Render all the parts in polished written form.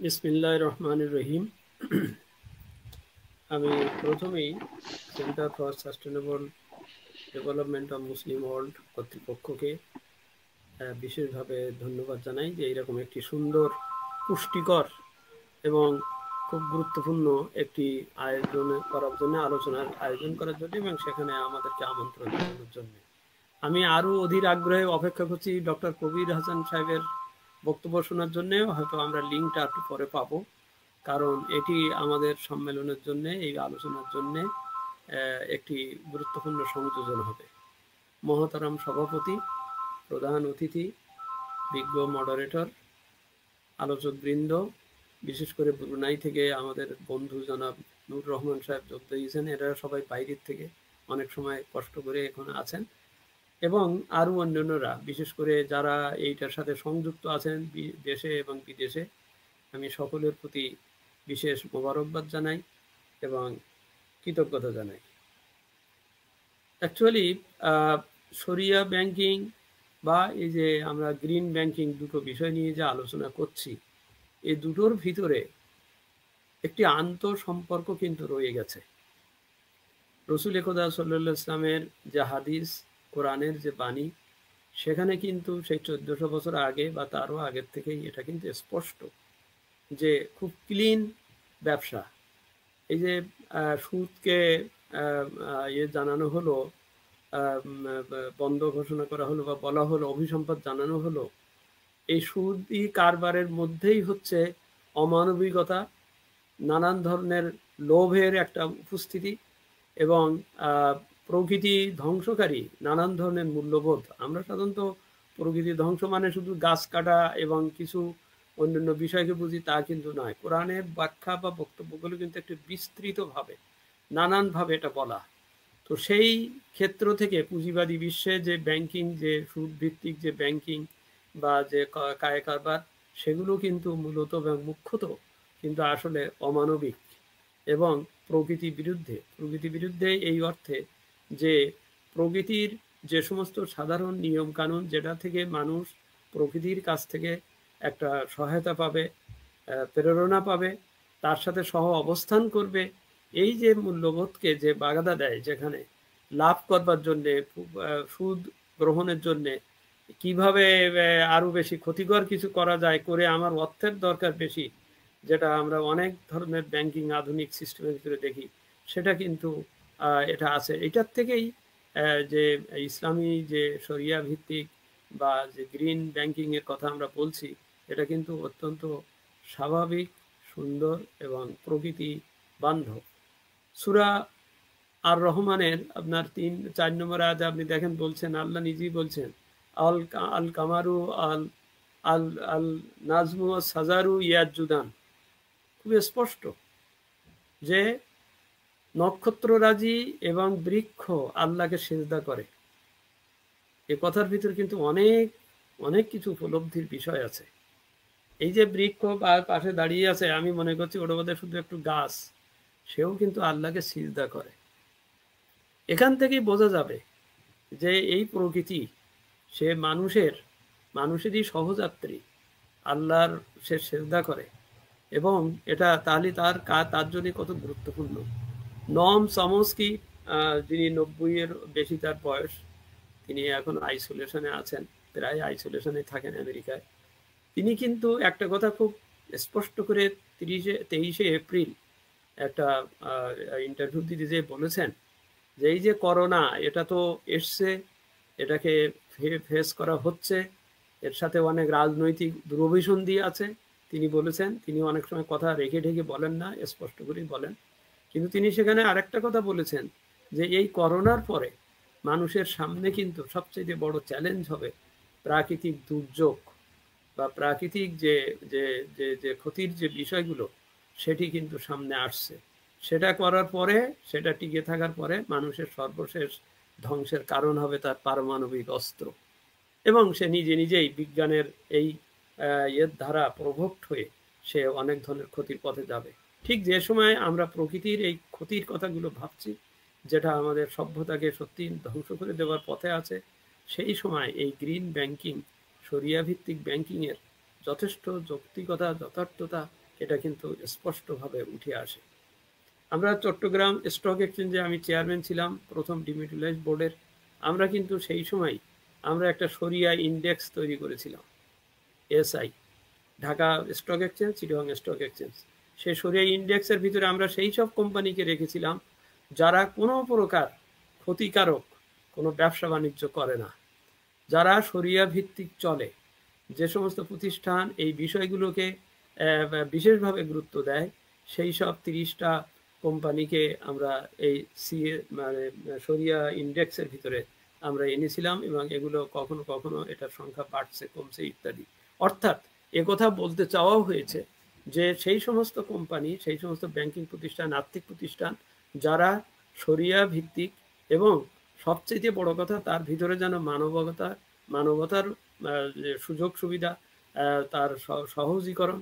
বিসমিল্লাহির রহমানির রহিম। আমি প্রথমেই centre for sustainable development of Muslim world কর্তৃপক্ষকে বিশেষভাবে ধন্যবাদ জানাই যে এইরকম একটি সুন্দর, পুষ্টিকর এবং খুব গুরুত্বপূর্ণ একটি আয়োজন করার জন্য, আলোচনার আয়োজন করার জন্য এবং সেখানে আমাদেরকে আমন্ত্রণ জানানোর জন্য। আমি আরও অধীর আগ্রহে অপেক্ষা করছি ডক্টর কবির হাসান সাহেবের বক্তব্য শোনার জন্য। হয়তো আমরা লিঙ্কটা একটু পরে পাবো, কারণ এটি আমাদের সম্মেলনের জন্য, এই আলোচনার জন্য একটি গুরুত্বপূর্ণ সংযোজন হবে। মহতারাম সভাপতি, প্রধান অতিথি, বিজ্ঞ মডারেটর, আলোচকবৃন্দ, বিশেষ করে ব্রুনাই থেকে আমাদের বন্ধু জনাব নূর রহমান সাহেব যোগ দিয়েছেন। এরা সবাই বাইরের থেকে অনেক সময় কষ্ট করে এখানে আছেন, এবং আরও অন্যান্যরা, বিশেষ করে যারা এইটার সাথে সংযুক্ত আছেন দেশে এবং বিদেশে, আমি সকলের প্রতি বিশেষ মোবারকবাদ জানাই এবং কৃতজ্ঞতা জানাই। অ্যাকচুয়ালি শরিয়া ব্যাংকিং বা এই যে আমরা গ্রিন ব্যাংকিং, দুটো বিষয় নিয়ে যে আলোচনা করছি, এই দুটোর ভিতরে একটি আন্তঃসম্পর্ক কিন্তু রয়ে গেছে। রসুল খোদা সাল্লাল্লাহু আলাইহি ইসলামের যে হাদিস, কোরআনের যে বাণী, সেখানে কিন্তু সেই 1400 বছর আগে বা তারও আগের থেকেই এটা কিন্তু স্পষ্ট যে খুব ক্লিন ব্যবসা। এই যে সুদকে জানানো হলো, বন্ধ ঘোষণা করা হলো বা বলা হলো, অভিসম্পাদ জানানো হলো, এই সুদি কারবারের মধ্যেই হচ্ছে অমানবিকতা, নানান ধরনের লোভের একটা উপস্থিতি এবং প্রকৃতি ধ্বংসকারী নানান ধরনের মূল্যবোধ। আমরা সাধারণত প্রকৃতি ধ্বংস মানে শুধু গাছ কাটা এবং কিছু অন্যান্য বিষয়কে বুঝি, তা কিন্তু নয়। কোরআনের ব্যাখ্যা বা বক্তব্যগুলো কিন্তু একটু বিস্তৃতভাবে, নানানভাবে এটা বলা। তো সেই ক্ষেত্র থেকে পুঁজিবাদী বিশ্বে যে ব্যাংকিং, যে সুদ ভিত্তিক যে ব্যাংকিং বা যে কায় কারবার, সেগুলো কিন্তু মূলত এবং মুখ্যত কিন্তু আসলে অমানবিক এবং প্রকৃতির বিরুদ্ধে এই অর্থে যে প্রকৃতির যে সমস্ত সাধারণ নিয়ম কানুন, যেটা থেকে মানুষ প্রকৃতির কাছ থেকে একটা সহায়তা পাবে, প্রেরণা পাবে, তার সাথে সহ অবস্থান করবে, এই যে মূল্যবোধকে যে বাগাদা দেয়, যেখানে লাভ করবার জন্যে, সুদ গ্রহণের জন্যে কিভাবে আরো বেশি ক্ষতিকর কিছু করা যায়, করে আমার অর্থের দরকার বেশি, যেটা আমরা অনেক ধরনের ব্যাংকিং আধুনিক সিস্টেমের ভিতরে দেখি, সেটা কিন্তু এটা আছে। এটার থেকেই যে ইসলামী যে শরিয়া ভিত্তিক বা যে গ্রিন ব্যাংকিং এর কথা আমরা বলছি, এটা কিন্তু অত্যন্ত স্বাভাবিক, সুন্দর এবং প্রকৃতি বান্ধব। সূরা আর রহমানের আপনার 3-4 নম্বর আয়াতে আপনি দেখেন, বলছেন, আল্লাহ নিজেই বলছেন, আল আল কামারু আল আল আল নাজমু সাজারু ইয়াজুদান। খুব স্পষ্ট যে নক্ষত্ররাজি এবং বৃক্ষ আল্লাহকে সেজদা করে। এ কথার ভিতর কিন্তু অনেক অনেক কিছু উপলব্ধির বিষয় আছে। এই যে বৃক্ষ পাশে দাঁড়িয়ে আছে, আমি মনে করছি ওটা বোধহয় শুধু একটু গাছ, সেও কিন্তু আল্লাহকে সিজদা করে। এখান থেকেই বোঝা যাবে যে এই প্রকৃতি, সে মানুষেরই সহযাত্রী, আল্লাহর সে সেজদা করে, এবং এটা তাহলে তার জন্য কত গুরুত্বপূর্ণ। নম চমস্কি, যিনি 90-এর বেশি তার বয়স, তিনি এখন আইসোলেশনে আছেন, প্রায় আইসোলেশনে থাকেন আমেরিকায়। তিনি কিন্তু একটা কথা খুব স্পষ্ট করে 23শে এপ্রিল একটা ইন্টারভিউ দিতে যে বলেছেন যে এই যে করোনা, এটা তো এসছে, এটাকে ফেস করা হচ্ছে, এর সাথে অনেক রাজনৈতিক দুরভিসন্ধি আছে। তিনি বলেছেন, তিনি অনেক সময় কথা রেখে ঢেকে বলেন না, স্পষ্ট করেই বলেন। কিন্তু তিনি সেখানে আরেকটা কথা বলেছেন যে এই করোনার পরে মানুষের সামনে কিন্তু সবচেয়ে বড় চ্যালেঞ্জ হবে প্রাকৃতিক দুর্যোগ বা প্রাকৃতিক যে যে যে যে ক্ষতির যে বিষয়গুলো, সেটি কিন্তু সামনে আসছে। সেটা করার পরে, সেটা টিকে থাকার পরে মানুষের সর্বশেষ ধ্বংসের কারণ হবে তার পারমাণবিক অস্ত্র। এবং সে নিজেই বিজ্ঞানের এই এর দ্বারা প্রভোক্ট হয়ে সে অনেক ধরনের ক্ষতির পথে যাবে। ঠিক যে সময় আমরা প্রকৃতির এই ক্ষতির কথাগুলো ভাবছি, যেটা আমাদের সভ্যতাকে সত্যি ধ্বংস করে দেওয়ার পথে আছে, সেই সময় এই গ্রিন ব্যাংকিং, শরিয়া ভিত্তিক ব্যাংকিংয়ের যথেষ্ট যৌক্তিকতা, যথার্থতা এটা কিন্তু স্পষ্টভাবে উঠে আসে। আমরা চট্টগ্রাম স্টক এক্সচেঞ্জে আমি চেয়ারম্যান ছিলাম প্রথম ডিমিটিলাইজ বোর্ডের। আমরা কিন্তু সেই সময় আমরা একটা শরিয়া ইন্ডেক্স তৈরি করেছিলাম, SI, Dhaka stock exchange, Chittagong stock exchange. সেই শরিয়া ইন্ডেক্সের ভিতরে আমরা সেই সব কোম্পানিকে রেখেছিলাম যারা কোনো প্রকার ক্ষতিকারক কোনো ব্যবসা বাণিজ্য করে না, যারা শরিয়া ভিত্তিক চলে, যে সমস্ত প্রতিষ্ঠান এই বিষয়গুলোকে বিশেষভাবে গুরুত্ব দেয়, সেই সব 30টা কোম্পানিকে আমরা এই সিএ মানে শরিয়া ইন্ডেক্সের ভিতরে আমরা এনেছিলাম, এবং এগুলো কখনো কখনো এটার সংখ্যা বাড়ছে কমছে ইত্যাদি। অর্থাৎ একথা বলতে চাওয়াও হয়েছে যে সেই সমস্ত কোম্পানি, সেই সমস্ত ব্যাংকিং প্রতিষ্ঠান, আর্থিক প্রতিষ্ঠান যারা শরিয়া ভিত্তিক, এবং সবচেয়ে বড় কথা তার ভিতরে যেন মানবতার সুযোগ সুবিধা, তার সহজীকরণ,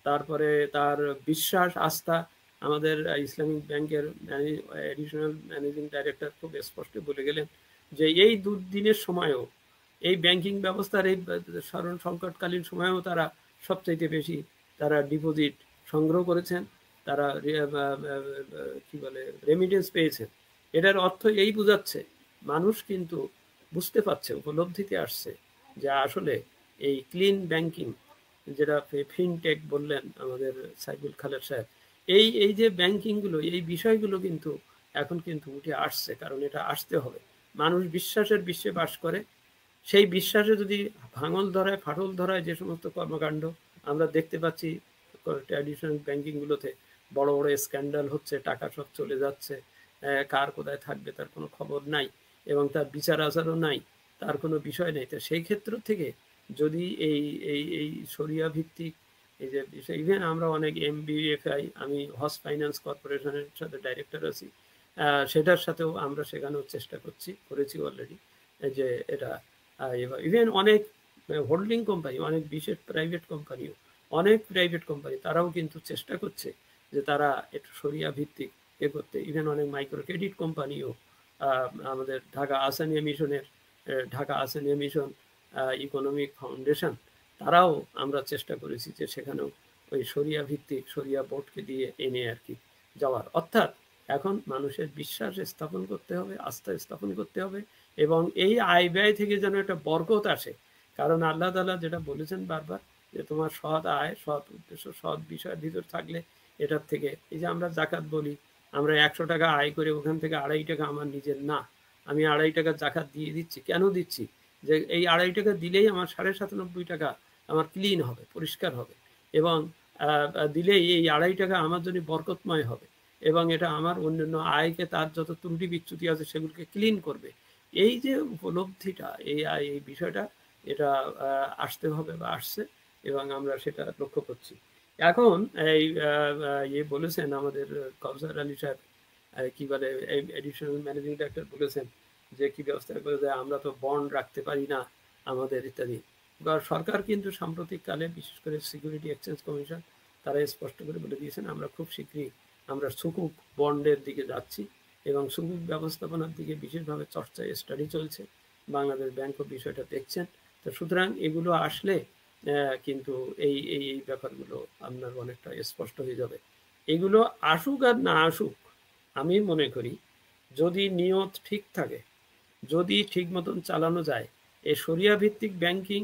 তারপরে তার বিশ্বাস আস্থা। আমাদের ইসলামিক ব্যাংকের এডিশনাল ম্যানেজিং ডাইরেক্টর খুব স্পষ্ট বলে গেলেন যে এই দুর্দিনের সময়েও, এই ব্যাংকিং ব্যবস্থার এই সাধারণ সংকটকালীন সময়েও তারা সবচাইতে বেশি তারা ডিপোজিট সংগ্রহ করেছেন, তারা কি বলে রেমিটেন্স পেয়েছেন। এটার অর্থ এই বোঝাচ্ছে মানুষ কিন্তু বুঝতে পারছে, উপলব্ধিতে আসছে যে আসলে এই ক্লিন ব্যাংকিং, যেটা ফিনটেক বললেন আমাদের সাইফুল খালেদ সাহেব, এই যে ব্যাংকিংগুলো, এই বিষয়গুলো কিন্তু এখন কিন্তু উঠে আসছে, কারণ এটা আসতে হবে। মানুষ বিশ্বাসের বিশ্বে বাস করে, সেই বিশ্বাসে যদি ভাঙল ধরায়, ফাটল ধরায় যে সমস্ত কর্মকাণ্ড আমরা দেখতে পাচ্ছি ট্র্যাডিশনাল ব্যাংকিংগুলোতে, বড় বড় স্ক্যান্ডাল হচ্ছে, টাকা সব চলে যাচ্ছে, কার কোথায় থাকবে তার কোনো খবর নাই, এবং তার বিচার আচারও নাই, তার কোনো বিষয় নেই। তো সেই ক্ষেত্র থেকে যদি এই এই এই শরিয়া ভিত্তিক এই যে বিষয়, ইভেন আমরা অনেক এমবিএফআই, আমি হজ ফাইন্যান্স কর্পোরেশনের সাথে ডাইরেক্টর আছি, সেটার সাথেও আমরা শেখানোর চেষ্টা করেছি অলরেডি, যে এটা ইভেন অনেক হোল্ডিং কোম্পানি, অনেক বিশেষ প্রাইভেট কোম্পানিও, অনেক প্রাইভেট কোম্পানি তারাও কিন্তু চেষ্টা করছে যে তারা একটু শরিয়া ভিত্তিক এ করতে। ইভেন অনেক মাইক্রো ক্রেডিট কোম্পানিও, আমাদের ঢাকা আসানিয়া মিশনের, Dhaka Asania mission economic foundation, তারাও আমরা চেষ্টা করেছি যে সেখানেও ওই শরিয়া ভিত্তিক, শরিয়া বোর্ডকে দিয়ে এনে আর কি যাওয়ার। অর্থাৎ এখন মানুষের বিশ্বাস স্থাপন করতে হবে, আস্থা স্থাপন করতে হবে, এবং এই আয় ব্যয় থেকে যেন একটা বরকত আসে। কারণ আল্লাহ তাআলা যেটা বলেছেন বারবার, যে তোমার সৎ আয়, সৎ উদ্দেশ্য, সৎ বিষয়ের ভিতর থাকলে এটার থেকে, এই যে আমরা জাকাত বলি, আমরা 100 টাকা আয় করে ওখান থেকে 2.5 টাকা আমার নিজের না, আমি 2.5 টাকা জাকাত দিয়ে দিচ্ছি। কেন দিচ্ছি? যে এই 2.5 টাকা দিলেই আমার 97.5 টাকা আমার ক্লিন হবে, পরিষ্কার হবে, এবং দিলেই এই 2.5 টাকা আমার জন্য বরকতময় হবে, এবং এটা আমার অন্যান্য আয়কে, তার যত ত্রুটি বিচ্যুতি আছে সেগুলোকে ক্লিন করবে। এই যে উপলব্ধিটা, এই বিষয়টা, এটা আসতে হবে বা আসছে, এবং আমরা সেটা লক্ষ্য করছি। এখন এই বলেছেন আমাদের কাউসার আলী সাহেব, কি বলে এডিশনাল ম্যানেজিং ডাইরেক্টর বলেছেন যে কি ব্যবস্থা করে দেয়, আমরা তো বন্ড রাখতে পারি না আমাদের ইত্যাদি। বা সরকার কিন্তু সাম্প্রতিককালে, বিশেষ করে সিকিউরিটি এক্সচেঞ্জ কমিশন, তারা স্পষ্ট করে বলে দিয়েছেন আমরা খুব শীঘ্রই আমরা সুকুক বন্ডের দিকে যাচ্ছি, এবং সুকুক ব্যবস্থাপনার দিকে বিশেষভাবে চর্চা, স্টাডি চলছে। বাংলাদেশ ব্যাংকও বিষয়টা দেখছেন। তো সুতরাং এগুলো আসলে কিন্তু এই এই এই ব্যাপারগুলো আপনার অনেকটা স্পষ্ট হয়ে যাবে। এগুলো আসুক আর না আসুক, আমি মনে করি যদি নিয়ত ঠিক থাকে, যদি ঠিক মতন চালানো যায়, এই শরিয়া ভিত্তিক ব্যাংকিং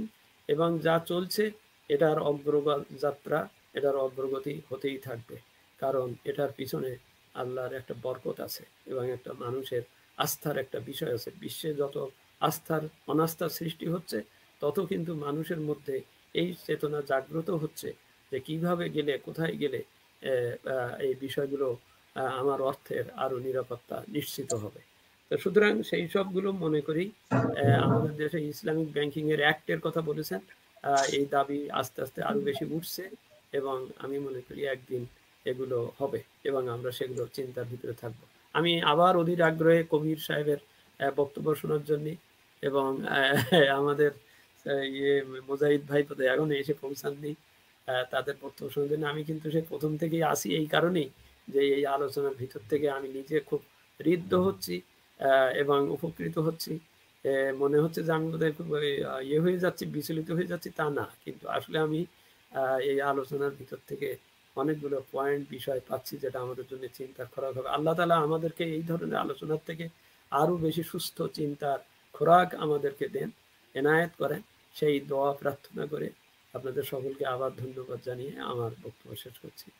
এবং যা চলছে, এটার অগ্রযাত্রা, এটার অগ্রগতি হতেই থাকবে। কারণ এটার পিছনে আল্লাহর একটা বরকত আছে, এবং একটা মানুষের আস্থার একটা বিষয় আছে। বিশ্বে যত আস্থার অনাস্থার সৃষ্টি হচ্ছে, তত কিন্তু মানুষের মধ্যে এই চেতনা জাগ্রত হচ্ছে যে কিভাবে গেলে, কোথায় গেলে এই বিষয়গুলো আমার অর্থের আরো নিরাপত্তা নিশ্চিত হবে। তো সুতরাং সেই সবগুলো মনে করি আমাদের দেশে ইসলামিক ব্যাংকিং এর অ্যাক্টের কথা বলেছেন, এই দাবি আস্তে আস্তে আরো বেশি উঠছে, এবং আমি মনে করি একদিন এগুলো হবে, এবং আমরা সেগুলো চিন্তার ভিতরে থাকবো। আমি আবার অধীর আগ্রহে কবির সাহেবের বক্তব্য শোনার জন্য, এবং আমাদের মোজাহিদ ভাই তো এখন এসে পৌঁছাননি, তাদের বক্তব্য শোনার জন্য আমি কিন্তু সে প্রথম থেকেই আসি, এই কারণেই যে এই আলোচনার ভিতর থেকে আমি নিজে খুব ঋদ্ধ হচ্ছি এবং উপকৃত হচ্ছি। মনে হচ্ছে যে আমি বোধহয় খুব হয়ে যাচ্ছি, বিচলিত হয়ে যাচ্ছি, তা না, কিন্তু আসলে আমি এই আলোচনার ভিতর থেকে অনেকগুলো পয়েন্ট বিষয় পাচ্ছি যেটা আমাদের জন্য চিন্তার খোরাক হবে। আল্লাহ তাআলা আমাদেরকে এই ধরনের আলোচনার থেকে আরো বেশি সুস্থ চিন্তার খোরাক আমাদেরকে দেন, এনায়েত করেন, সেই দোয়া প্রার্থনা করে আপনাদের সকলকে আবার ধন্যবাদ জানিয়ে আমার বক্তব্য শেষ করছি।